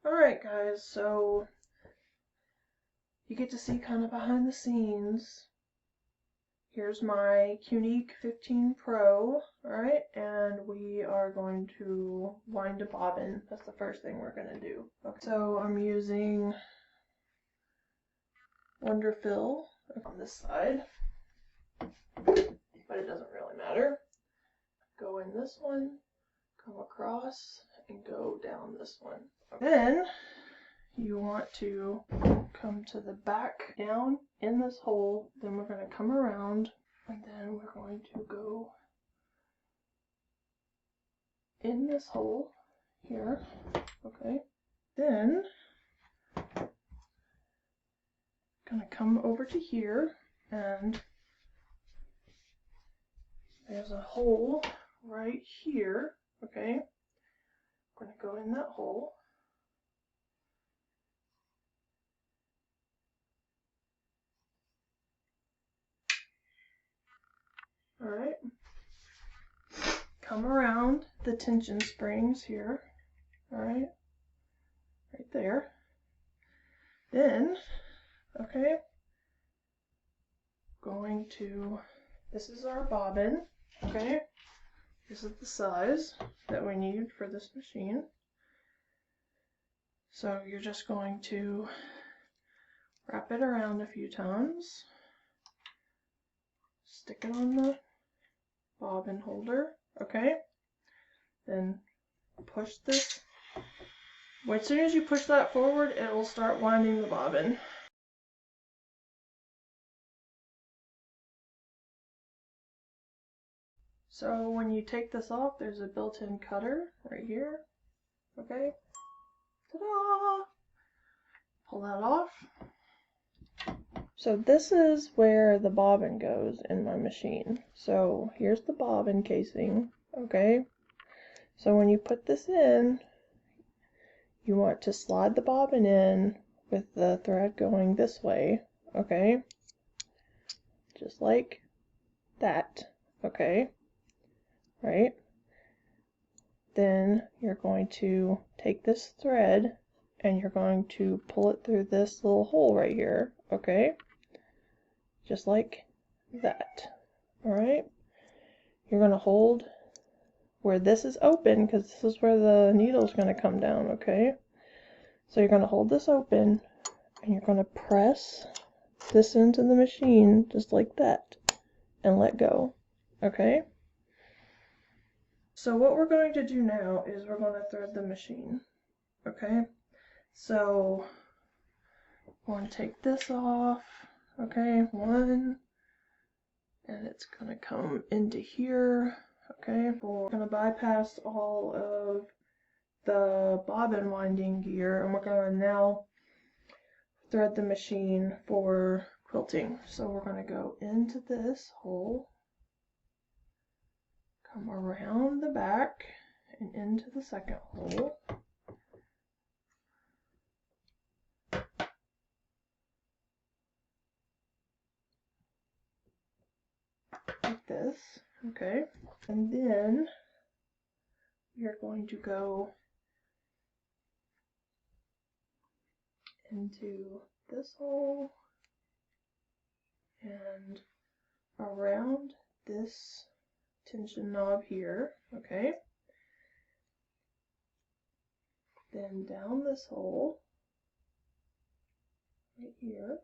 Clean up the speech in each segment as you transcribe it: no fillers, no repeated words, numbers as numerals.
Alright guys, so you get to see kind of behind the scenes. Here's my Q'nique15 Pro, alright, and we are going to wind a bobbin. That's the first thing we're going to do. Okay. So I'm using Wonderfill on this side, but it doesn't really matter. Go in this one, come across, and go down this one. Okay. Then you want to come to the back down in this hole, then we're going to come around, and then we're going to go in this hole here, okay? Then going to come over to here, and there's a hole right here, okay? We're going to go in that hole. Alright, come around the tension springs here, alright, right there. Then, okay, going to, this is our bobbin, okay, this is the size that we need for this machine. So you're just going to wrap it around a few times, stick it on the bobbin holder, okay, then push this. As soon as you push that forward, it will start winding the bobbin. So when you take this off, there's a built-in cutter right here, okay, ta-da! Pull that off. So this is where the bobbin goes in my machine. So here's the bobbin casing, okay? So when you put this in, you want to slide the bobbin in with the thread going this way, okay? Just like that, okay? Right? Then you're going to take this thread and you're going to pull it through this little hole right here, okay? Just like that, alright? You're going to hold where this is open, because this is where the needle is going to come down, okay? So you're going to hold this open, and you're going to press this into the machine, just like that, and let go, okay? So what we're going to do now is we're going to thread the machine, okay? So we're going to take this off, okay, one, and it's going to come into here, okay? We're going to bypass all of the bobbin winding gear, and we're going to now thread the machine for quilting. So we're going to go into this hole, come around the back, and into the second hole. Like this, okay? And then you're going to go into this hole and around this tension knob here, okay? Then down this hole right here,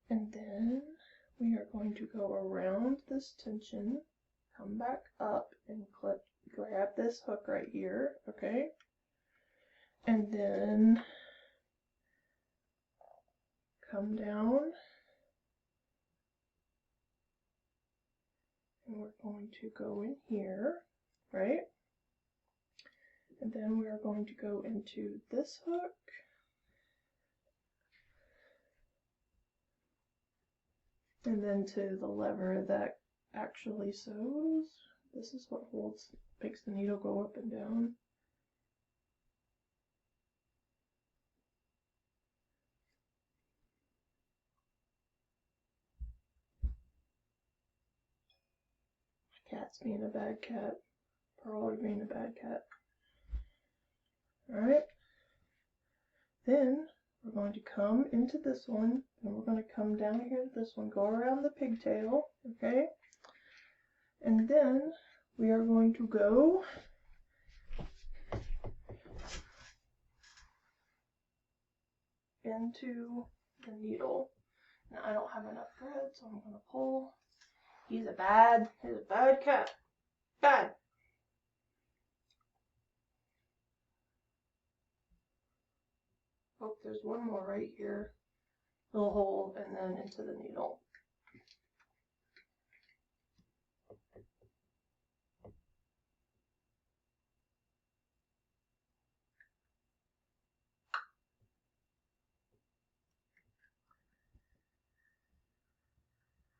and then we are going to go around this tension, come back up and grab this hook right here, okay? And then come down, and we're going to go in here, right? And then we are going to go into this hook, and then to the lever that actually sews. This is what makes the needle go up and down. My cat's being a bad cat. Or always being a bad cat. Alright. Then we're going to come into this one, and we're going to come down here to this one, go around the pigtail, okay? And then we are going to go into the needle. Now I don't have enough thread, so I'm going to pull. He's a bad cat. Bad. Oh, there's one more right here. Little hole, and then into the needle.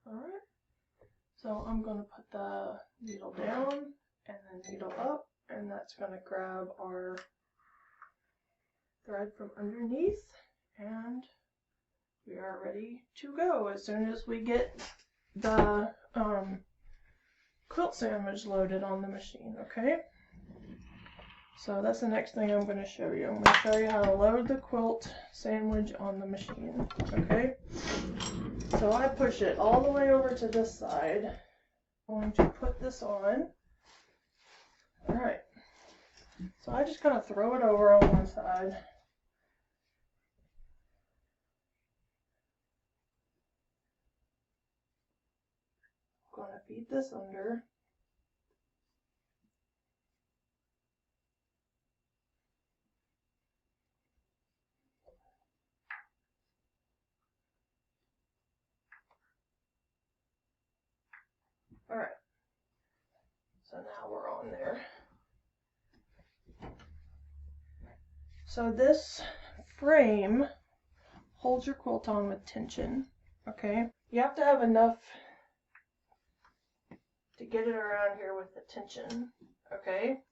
Alright, so I'm going to put the needle down and the needle up, and that's going to grab our thread from underneath, and we are ready to go as soon as we get the quilt sandwich loaded on the machine, okay? So that's the next thing I'm going to show you. I'm going to show you how to load the quilt sandwich on the machine, okay? So I push it all the way over to this side. I'm going to put this on. Alright. So I just kind of throw it over on one side. I'm going to feed this under. Alright, so now we're on there. So this frame holds your quilt on with tension, okay? You have to have enough to get it around here with the tension, okay?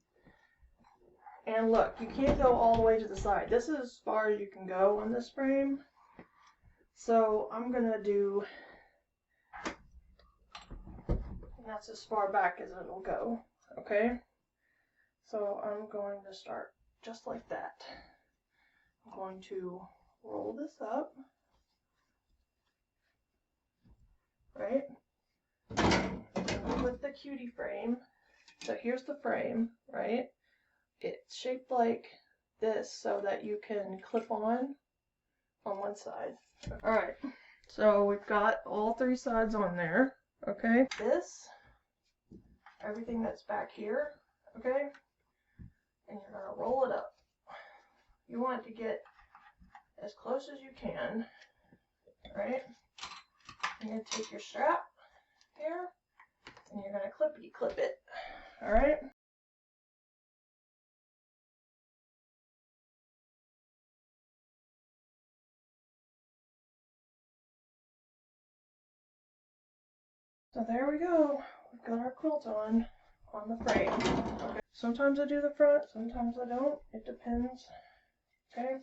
And look, you can't go all the way to the side. This is as far as you can go on this frame. So I'm gonna do, and that's as far back as it'll go, okay? So I'm going to start just like that. I'm going to roll this up, right? With the Cutie frame, so here's the frame, right? It's shaped like this so that you can clip on one side. Alright, so we've got all three sides on there, okay? This, everything that's back here, okay? And you're going to roll it up. You want it to get as close as you can, right? You're going to take your strap here, and you're going to clippity clip it, alright? So there we go. We've got our quilt on the frame. Okay. Sometimes I do the front, sometimes I don't. It depends. Okay?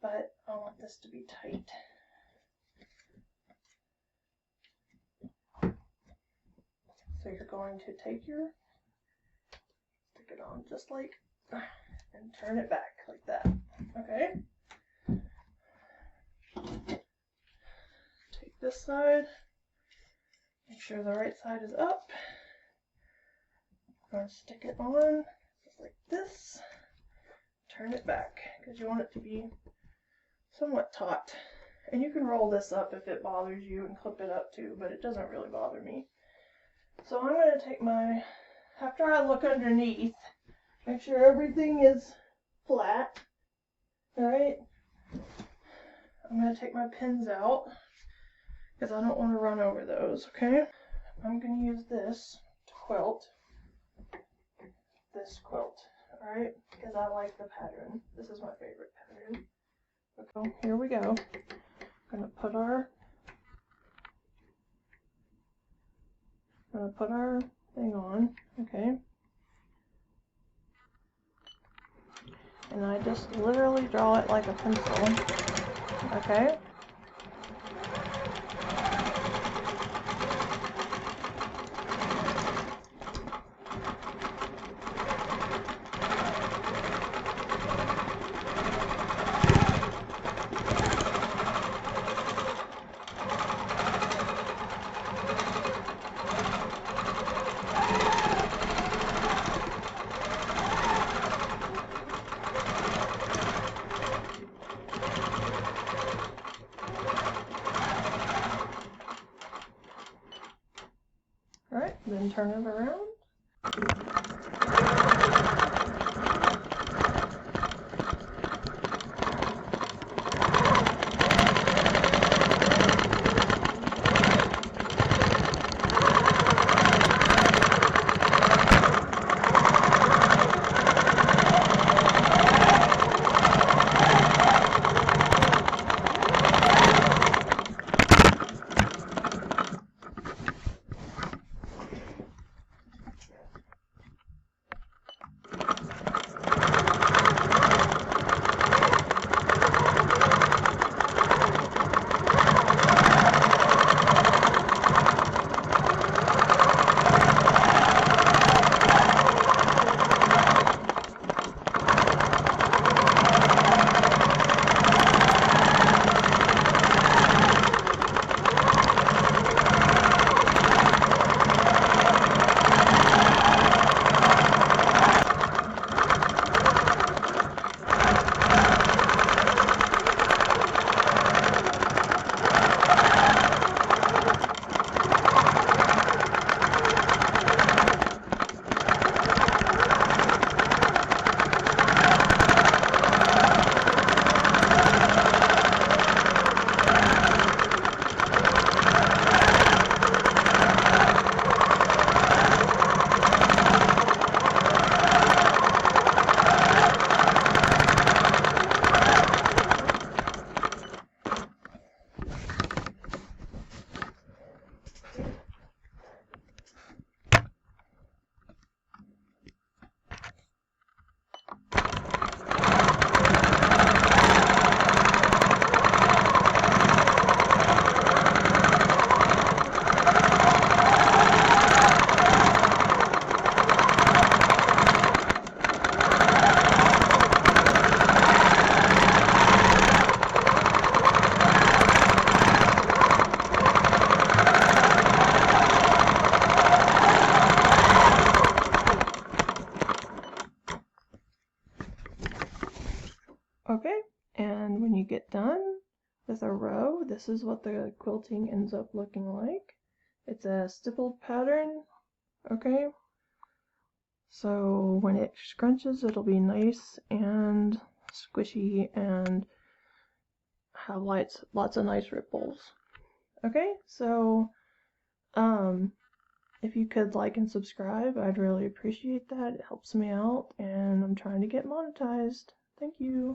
But I want this to be tight. So you're going to take your, stick it on just like, and turn it back like that. Okay? Take this side. Make sure the right side is up. I'm going to stick it on just like this. Turn it back because you want it to be somewhat taut. And you can roll this up if it bothers you and clip it up too, but it doesn't really bother me. So I'm going to take my, after I look underneath, make sure everything is flat. Alright? I'm going to take my pins out because I don't want to run over those, okay? I'm going to use this to quilt this quilt, alright? Because I like the pattern. This is my favorite pattern. Okay, here we go. I'm going to put our thing on, okay? And I just literally draw it like a pencil, okay? and turn it around. Okay, and when you get done with a row, this is what the quilting ends up looking like. It's a stippled pattern, okay? So when it scrunches, it'll be nice and squishy and have lots of nice ripples. Okay, so if you could like and subscribe, I'd really appreciate that. It helps me out, and I'm trying to get monetized. Thank you.